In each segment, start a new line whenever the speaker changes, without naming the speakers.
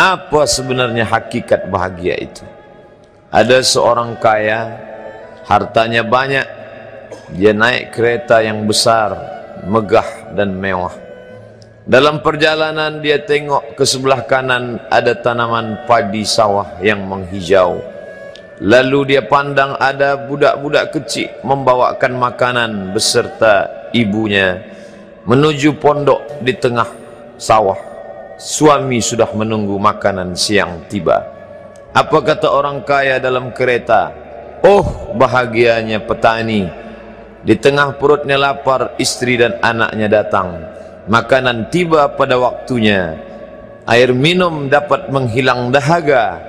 Apa sebenarnya hakikat bahagia itu? Ada seorang kaya, hartanya banyak, dia naik kereta yang besar, megah dan mewah. Dalam perjalanan dia tengok ke sebelah kanan ada tanaman padi sawah yang menghijau. Lalu dia pandang ada budak-budak kecil membawakan makanan beserta ibunya menuju pondok di tengah sawah. Suami sudah menunggu makanan siang tiba. Apa kata orang kaya dalam kereta? Oh, bahagianya petani. Di tengah perutnya lapar, istri dan anaknya datang. Makanan tiba pada waktunya. Air minum dapat menghilang dahaga.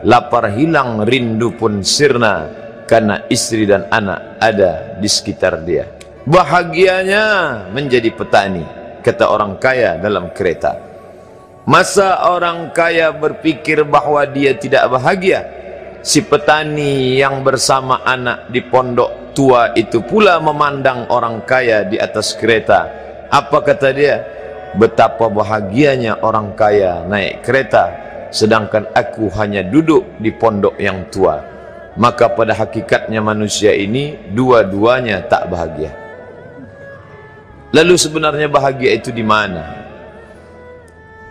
Lapar hilang, rindu pun sirna, karena istri dan anak ada di sekitar dia. Bahagianya menjadi petani, kata orang kaya dalam kereta. Masa orang kaya berpikir bahwa dia tidak bahagia, si petani yang bersama anak di pondok tua itu pula memandang orang kaya di atas kereta. Apa kata dia? Betapa bahagianya orang kaya naik kereta, sedangkan aku hanya duduk di pondok yang tua. Maka pada hakikatnya manusia ini dua-duanya tak bahagia. Lalu sebenarnya bahagia itu di mana?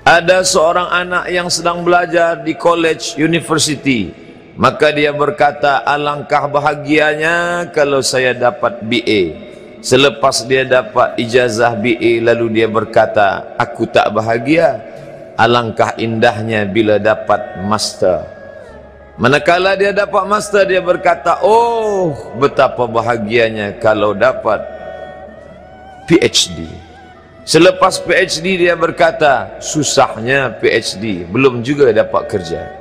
Ada seorang anak yang sedang belajar di college, university. Maka dia berkata, alangkah bahagianya kalau saya dapat BA. Selepas dia dapat ijazah BA, lalu dia berkata, aku tak bahagia. Alangkah indahnya bila dapat master. Manakala dia dapat master, dia berkata, oh, betapa bahagianya kalau dapat PhD. Selepas PhD dia berkata, susahnya PhD, belum juga dapat kerja.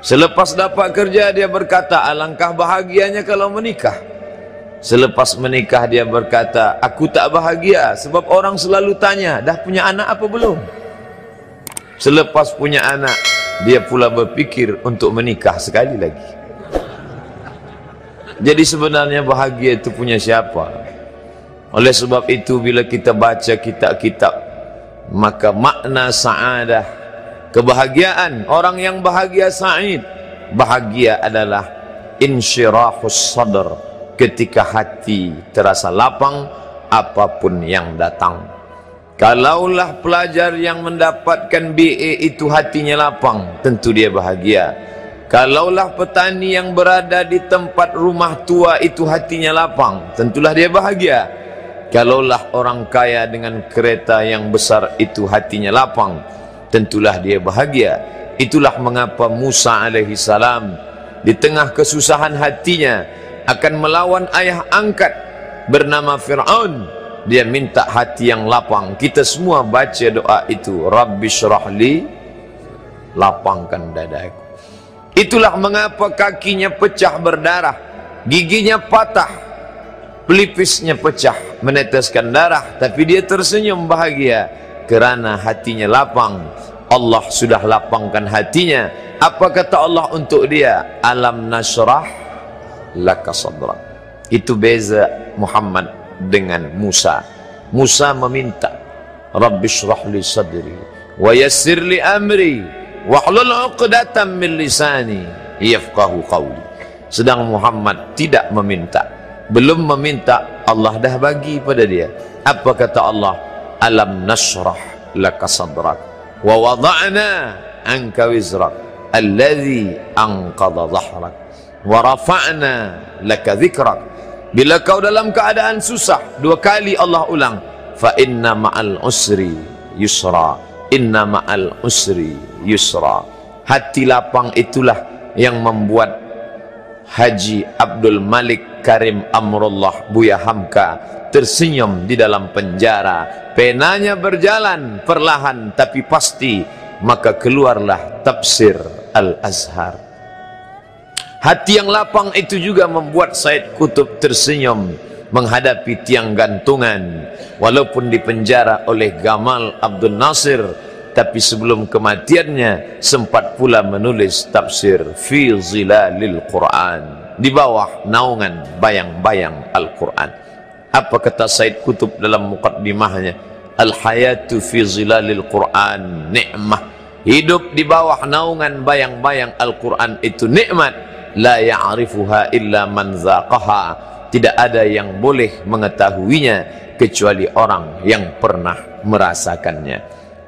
Selepas dapat kerja dia berkata, alangkah bahagianya kalau menikah. Selepas menikah dia berkata, aku tak bahagia sebab orang selalu tanya, dah punya anak apa belum? Selepas punya anak, dia pula berpikir untuk menikah sekali lagi. Jadi sebenarnya bahagia itu punya siapa? Oleh sebab itu bila kita baca kitab-kitab, maka makna sa'adah, kebahagiaan, orang yang bahagia sa'id, bahagia adalah insyirahus sadr, ketika hati terasa lapang apapun yang datang. Kalaulah pelajar yang mendapatkan BA itu hatinya lapang, tentu dia bahagia. Kalaulah petani yang berada di tempat rumah tua itu hatinya lapang, tentulah dia bahagia. Kalaulah orang kaya dengan kereta yang besar itu hatinya lapang, tentulah dia bahagia. Itulah mengapa Musa alaihi salam di tengah kesusahan hatinya akan melawan ayah angkat bernama Fir'aun. Dia minta hati yang lapang. Kita semua baca doa itu, Rabbi syrahli, lapangkan dadaku. Itulah mengapa kakinya pecah berdarah, giginya patah, pelipisnya pecah, meneteskan darah, tapi dia tersenyum bahagia kerana hatinya lapang. Allah sudah lapangkan hatinya. Apa kata Allah untuk dia? Alam nashrah laka sadrak. Itu beza Muhammad dengan Musa. Musa meminta, Rabbi shrah li sadri wa yassir li amri wahlul 'uqdatam min lisani yafqahu qawli. Sedang Muhammad tidak meminta. Belum meminta, Allah dah bagi pada dia. Apa kata Allah? Alam nashrah laka sadrak wa wada'na anka wizrak alladhi anqadha dhahrak wa rafa'na laka dhikrak. Bila kau dalam keadaan susah, dua kali Allah ulang, fa inna ma'al usri yusra, inna ma'al usri yusra. Hati lapang itulah yang membuat Haji Abdul Malik Karim Amrullah Buya Hamka tersenyum di dalam penjara. Penanya berjalan perlahan tapi pasti, maka keluarlah tafsir Al-Azhar. Hati yang lapang itu juga membuat Said Qutb tersenyum menghadapi tiang gantungan, walaupun dipenjara oleh Gamal Abdul Nasir, tapi sebelum kematiannya sempat pula menulis tafsir Fi Zilalil Quran, di bawah naungan bayang-bayang Al-Quran. Apa kata Said Qutb dalam muqaddimahnya? Al-hayatu fi zilalil Quran ni'mah hidup di bawah naungan bayang-bayang Al-Quran itu nikmat. La ya'rifuha illa man zaqaha, tidak ada yang boleh mengetahuinya kecuali orang yang pernah merasakannya.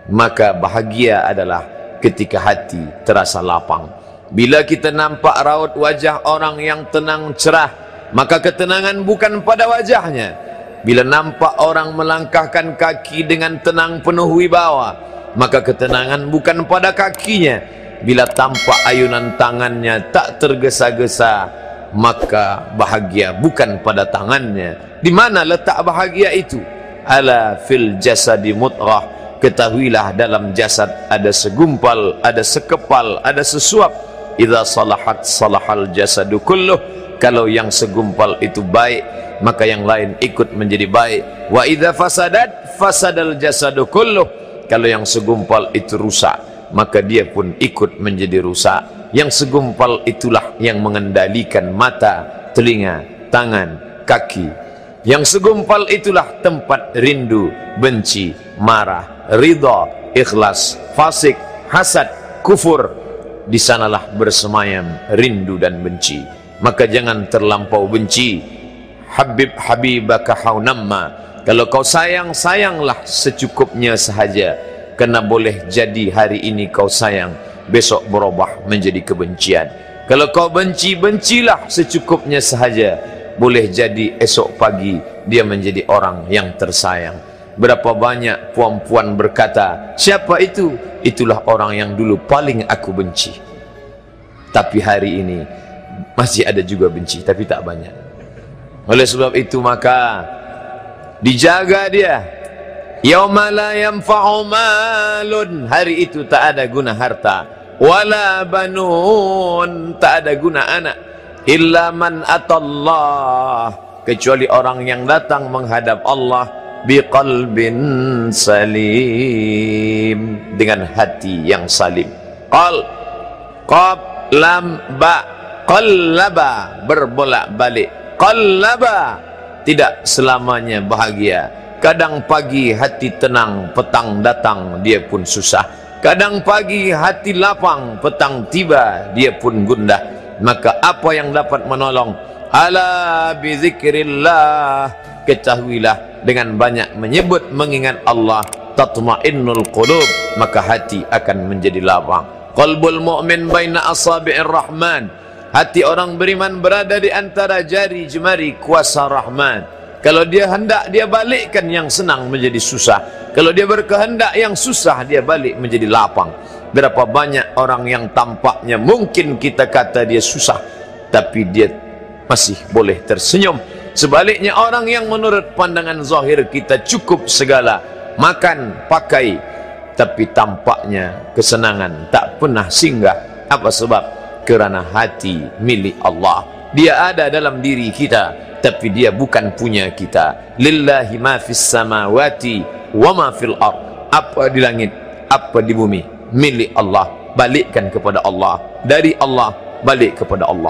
Maka bahagia adalah ketika hati terasa lapang. Bila kita nampak raut wajah orang yang tenang cerah, maka ketenangan bukan pada wajahnya. Bila nampak orang melangkahkan kaki dengan tenang penuh wibawa, maka ketenangan bukan pada kakinya. Bila tampak ayunan tangannya tak tergesa-gesa, maka bahagia bukan pada tangannya. Di mana letak bahagia itu? Ala fil jasadi mudghah, ketahuilah dalam jasad ada segumpal, ada sekepal, ada sesuap. Idza salahat salahal jasadu kulluh, kalau yang segumpal itu baik, maka yang lain ikut menjadi baik. Wa idza fasadat fasadal jasadu kulluh, kalau yang segumpal itu rusak, maka dia pun ikut menjadi rusak. Yang segumpal itulah yang mengendalikan mata, telinga, tangan, kaki. Yang segumpal itulah tempat rindu, benci, marah, ridha, ikhlas, fasik, hasad, kufur. Di sanalah bersemayam rindu dan benci. Maka jangan terlampau benci. Habib habibaka haunamma, kalau kau sayang, sayanglah secukupnya sahaja. Karena boleh jadi hari ini kau sayang, besok berubah menjadi kebencian. Kalau kau benci, bencilah secukupnya sahaja. Boleh jadi esok pagi dia menjadi orang yang tersayang. Berapa banyak puan-puan berkata, siapa itu? Itulah orang yang dulu paling aku benci. Tapi hari ini masih ada juga benci, tapi tak banyak. Oleh sebab itu maka dijaga dia. Yauma la yanfa'u malun, hari itu tak ada guna harta, wala banun, tak ada guna anak, illa man atallah, kecuali orang yang datang menghadap Allah biqalbin salim, dengan hati yang salim. Qal, qab, lam, ba, qallaba, berbolak-balik. Qallaba, tidak selamanya bahagia. Kadang pagi hati tenang, petang datang dia pun susah. Kadang pagi hati lapang, petang tiba dia pun gundah. Maka apa yang dapat menolong? Ala bizikrillah, ketahuilah dengan banyak menyebut mengingat Allah, tatma'innul qulub, maka hati akan menjadi lapang. Qalbul mu'min baina asabi'ir rahman, hati orang beriman berada di antara jari jemari kuasa Rahman. Kalau dia hendak, dia balikkan yang senang menjadi susah. Kalau dia berkehendak yang susah, dia balik menjadi lapang. Berapa banyak orang yang tampaknya mungkin kita kata dia susah, tapi dia masih boleh tersenyum. Sebaliknya orang yang menurut pandangan zahir kita cukup segala, makan, pakai, tapi tampaknya kesenangan tak pernah singgah. Apa sebab? Kerana hati milik Allah. Dia ada dalam diri kita, tapi dia bukan punya kita. Lillahi ma fis samawati wa ma fil ard, apa di langit, apa di bumi, milik Allah. Balikkan kepada Allah, dari Allah balik kepada Allah.